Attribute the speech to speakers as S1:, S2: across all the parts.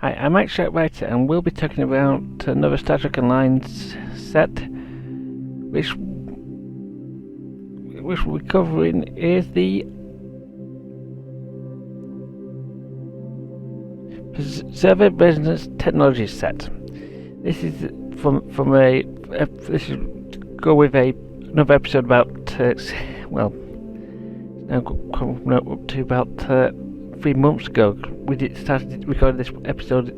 S1: Hi, I'm Mike Writer, and we'll be talking about another Star Trek Online set, which we're covering is the Server Resonance Technology set. This is this is go with another episode about now coming up to about 3 months ago. We started recording this episode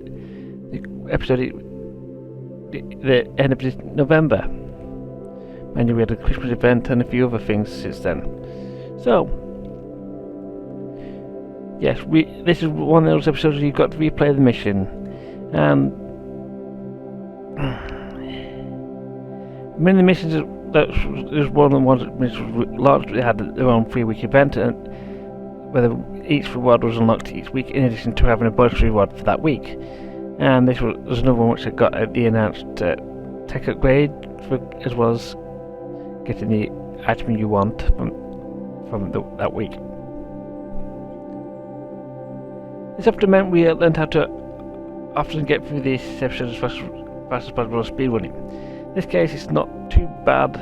S1: the end of this November. And we had a Christmas event and a few other things since then. So yes, this is one of those episodes where you've got to replay the mission, and many of the missions there's one of the ones which was launched. They had their own 3-week event, and whether each reward was unlocked each week in addition to having a bonus reward for that week. And there's another one which I got at the announced tech upgrade, as well as getting the item you want from that week. This often meant we learned how to often get through this episode as fast as possible speedrunning. In this case, it's not too bad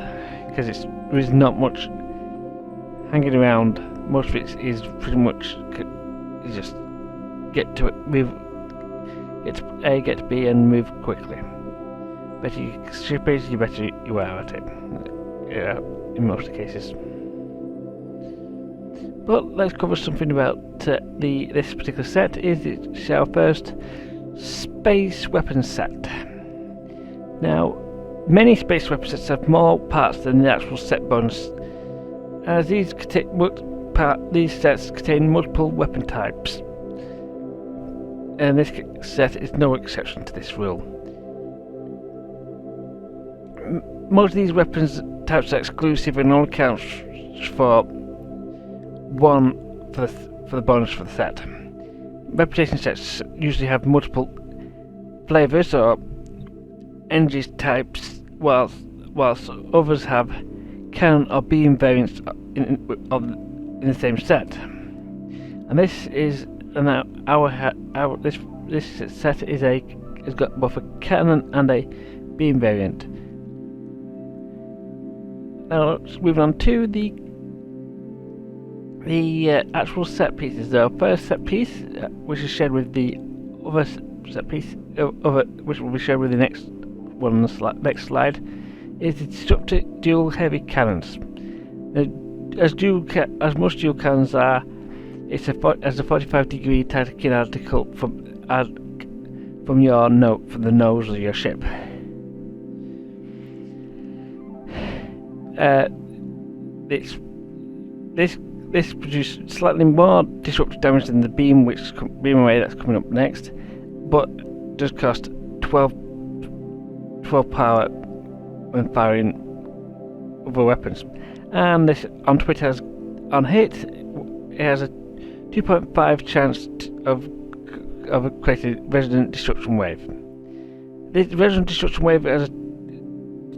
S1: because there is not much hanging around. Most of it is pretty much you just get to it, get to A, get to B, and move quickly. Better you are at it. Yeah, in most cases. But let's cover something about this particular set. It's our first space weapon set. Now, many space weapon sets have more parts than the actual set bonus, as these sets contain multiple weapon types, and this set is no exception to this rule. Most of these weapons types are exclusive and only counts for one for the bonus for the set. Reputation sets usually have multiple flavors or energy types, whilst others have cannon or beam variants in the same set. And this is this set has got both a cannon and a beam variant. Now let's move on to the actual set pieces. Our first set piece, which is shared with the other set piece, which will be shared with the next one on the next slide, is the Disruptor dual heavy cannons. Now, as most dual cannons are, it's a 45-degree taking article from the nose of your ship. This produces slightly more disruptive damage than the beam array that's coming up next, but does cost 12 power when firing other weapons. And this on Twitter on hit, it has a 2.5 chance of creating resonant destruction wave. This resonant destruction wave has a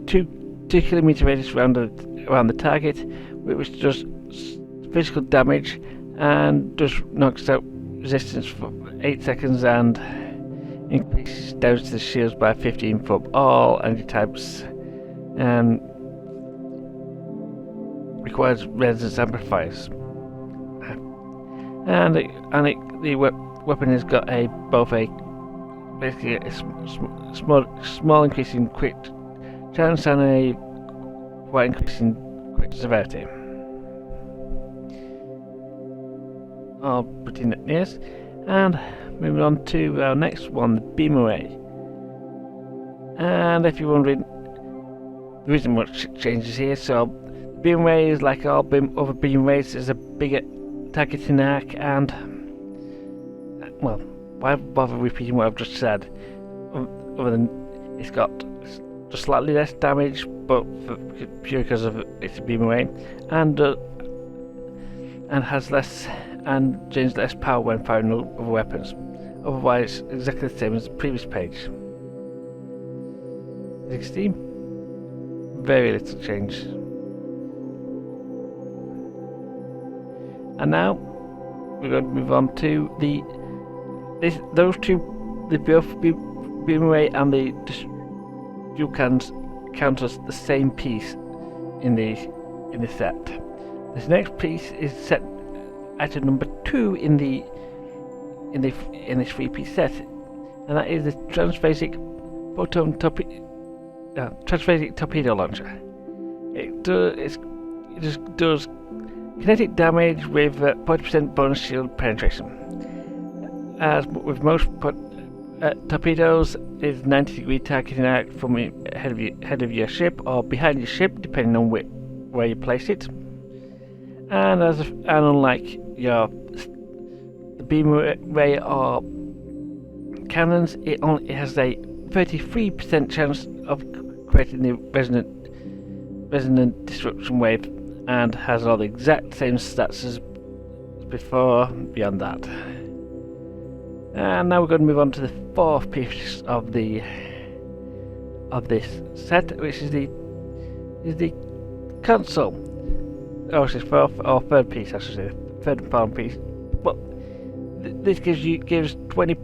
S1: 2 kilometer radius around the target, which does physical damage and just knocks out resistance for 8 seconds and increases damage to the shields by 15 for all energy types, and requires resonance amplifiers. And the weapon has got basically a small increase in crit chance and a quite increase in crit severity. I'll put in that yes, and moving on to our next one, the beam array. And if you're wondering, there isn't much changes here. So the beam array is like all other beam arrays, is a bigger targeting arc, and well, why bother repeating what I've just said? Other than it's got just slightly less damage, but pure because of it's a beam array, and has less and gains less power when firing other weapons. Otherwise, exactly the same as the previous page. 16. Very little change. And now we're going to move on to those two the both beam away and the dual cans count as the same piece in the set. This next piece is set item number 2 in this 3-piece set, and that is the transphasic torpedo launcher. It just does kinetic damage with 40% bonus shield penetration. As with most torpedoes, is 90-degree targeting arc from ahead of your ship or behind your ship, depending on where you place it. And unlike the beam ray or cannons, it has a 33% chance of creating the resonant disruption wave, and has all the exact same stats as before beyond that. And now we're going to move on to the 4th piece of this set, which is the console. Oh, it's 4th or 3rd piece, I should say, 3rd and final piece. But this gives 20.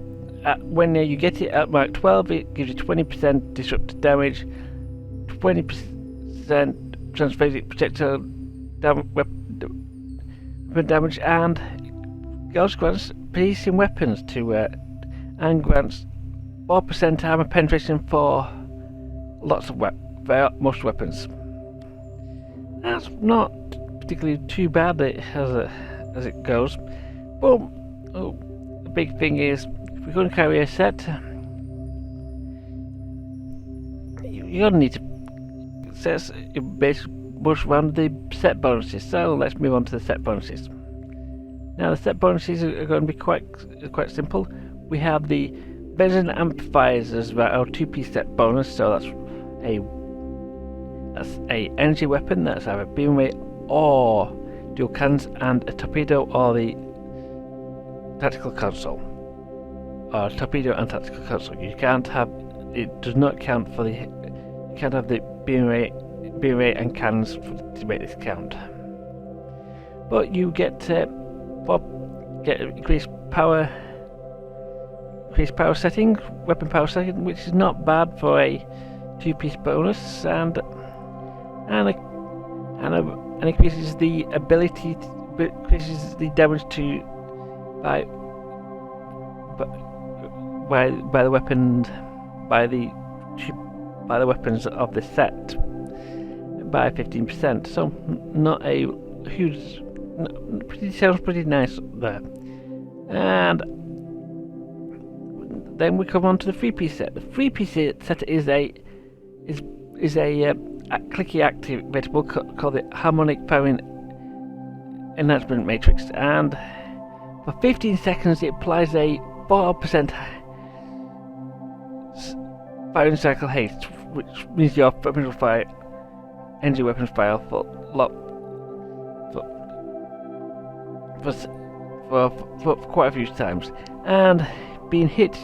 S1: When you get it at Mark 12, it gives you 20% disruptive damage, 20% transphasic projectile weapon damage, and also grants peace in weapons and grants 4% armor penetration for lots of most weapons. That's not particularly too bad as it goes. But the big thing is, if we're going to carry a set, you're going to need to set your base much around the set bonuses. So let's move on to the set bonuses. Now the set bonuses are going to be quite simple. We have the resonant amplifiers as our 2-piece set bonus. So that's a energy weapon, that's either beam rate or dual cannons, and a torpedo or the tactical console. Or torpedo and tactical console. You can't have it. Does not count for the. You can't have the beam rate and cannons to make this count. But you get increased power setting, weapon power setting, which is not bad for a 2-piece bonus, and increases the ability, increases the damage by the weapons of the set by 15%. So not a huge. Sounds pretty nice there. And then we come on to the 3-piece set. The 3-piece set is a clicky activatable called the harmonic firing enhancement matrix, and for 15 seconds it applies a 4% firing cycle haste, which means your weapons will fire, energy weapons fire for quite a few times, and being hit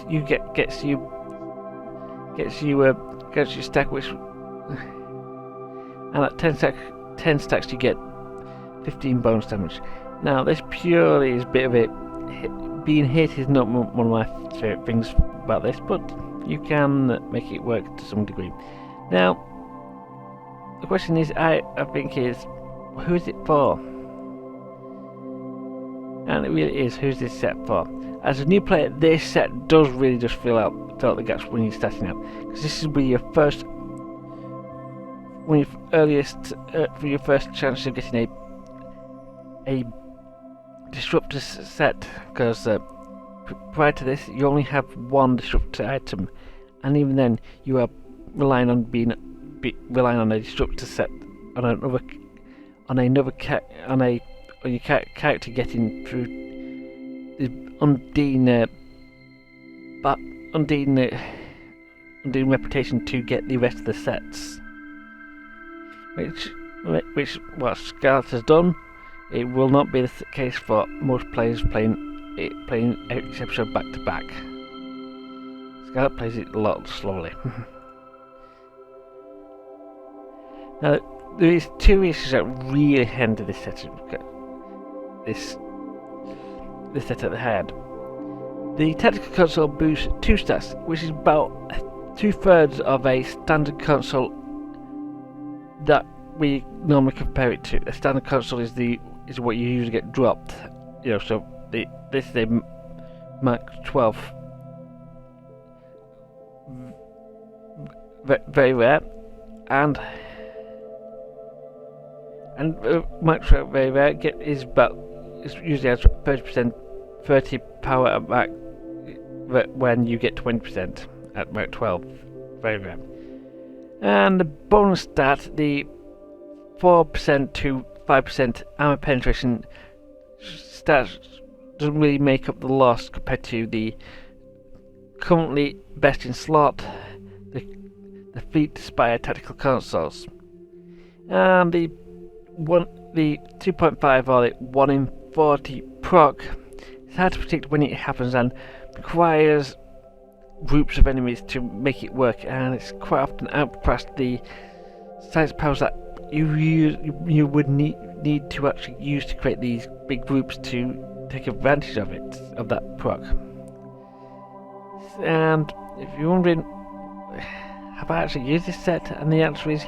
S1: gets you stack, which, and at 10 stacks you get 15 bonus damage. Now this purely is a bit of it. Being hit is not one of my favourite things about this, but you can make it work to some degree. Now the question is, I think, is who is it for? And it really is, who's this set for? As a new player, this set does really just fill out the gaps when you're starting out, because this will be your first chance of getting a disruptor set, because prior to this you only have one disruptor item, and even then you are relying on a disruptor set on your character getting through the Undine reputation to get the rest of the sets, which what Scarlet has done. It will not be the case for most players playing each episode back to back. Scarlet plays it a lot slowly. Now there is 2 issues that really hinder this set. This set at the head. The tactical console boosts 2 stats, which is about 2/3 of a standard console that we normally compare it to. A standard console is what you usually get dropped. So this is a Mark 12. Very rare, and Mark 12 very rare. Is usually has 30 power at Mark when you get 20% at Mark 12. Very rare. And the bonus stat, the 4% to 5% armor penetration stat, doesn't really make up the loss compared to the currently best in slot, the Fleet Spire tactical consoles. And the 2.5 or the 1 in 40 proc. It's hard to predict when it happens and requires groups of enemies to make it work, and it's quite often outclassed the science powers that you would need to actually use to create these big groups to take advantage of that proc. And if you're wondering, have I actually used this set? And the answer is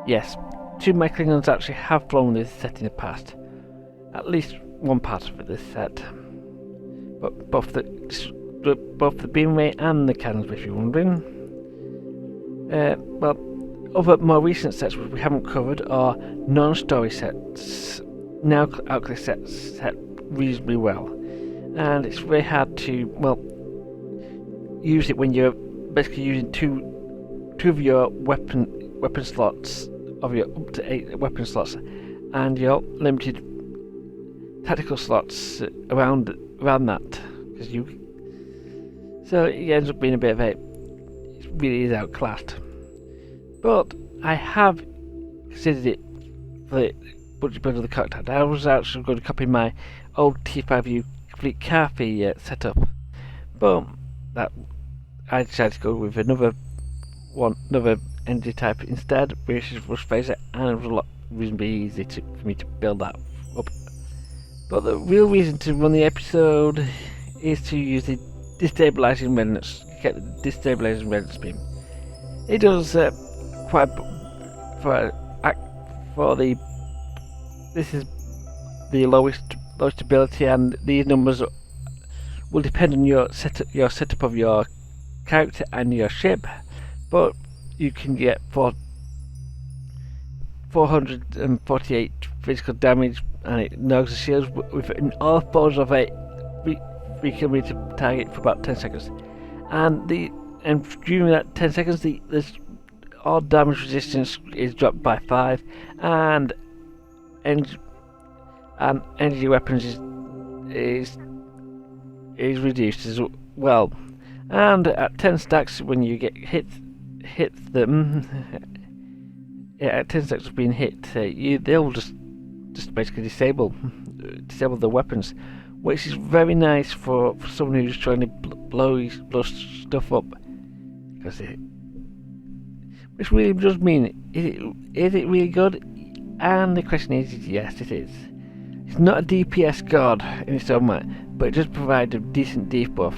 S1: yes. 2 of my Klingons actually have flown this set in the past. At least one part of this set. But both the beamway and the cannons, if you're wondering. Other more recent sets which we haven't covered are non-story sets. Now outclass sets set reasonably well, and it's very hard to use it when you're basically using two of your weapon slots of your up to 8 weapon slots, and your limited tactical slots around that, so it ends up being a bit of it really is outclassed. But I have considered it for the budget build of the character. I was actually going to copy my old T5U Fleet Carthy setup, but that I decided to go with another energy type instead, which was Phaser, and it was reasonably easy for me to build that up. But the real reason to run the episode is to use the destabilizing resonance, get the destabilizing resonance beam. It does quite for the. This is the lowest ability, and these numbers will depend on your setup of your character and your ship. But you can get 448 physical damage, and it knocks the shields within all fours of a 3 kilometer target for about 10 seconds. And during that 10 seconds, all damage resistance is dropped by 5, and energy weapons is reduced as well. And at 10 stacks, when you get hit them, at 10 stacks of being hit, they'll just basically disable the weapons, which is very nice for someone who's trying to blow stuff up. Which really does mean, is it really good? And the question is yes, it is. It's not a DPS god in its own right, but it does provide a decent debuff,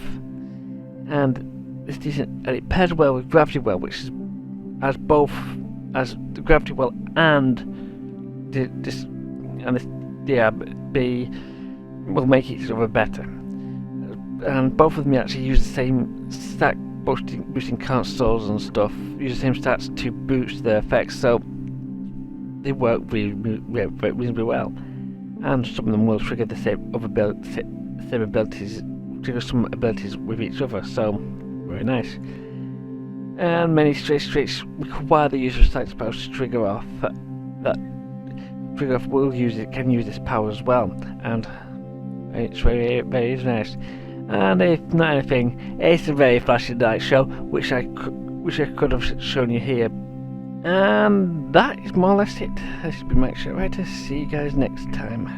S1: and it's decent, and it pairs well with Gravity Well, which is as the Gravity Well and the DRB will make it sort of better. And both of them actually use the same stack boosting consoles and stuff, use the same stats to boost their effects, so they work reasonably well. And some of them will trigger the same abilities, trigger some abilities with each other, so very nice. And many streaks require the user of science powers to trigger off. That trigger off can use this power as well, and it's very nice. And if not anything, it's a very flashy night show, which I could have shown you here. And that is more or less it. This has been Mike Showwriter. See you guys next time.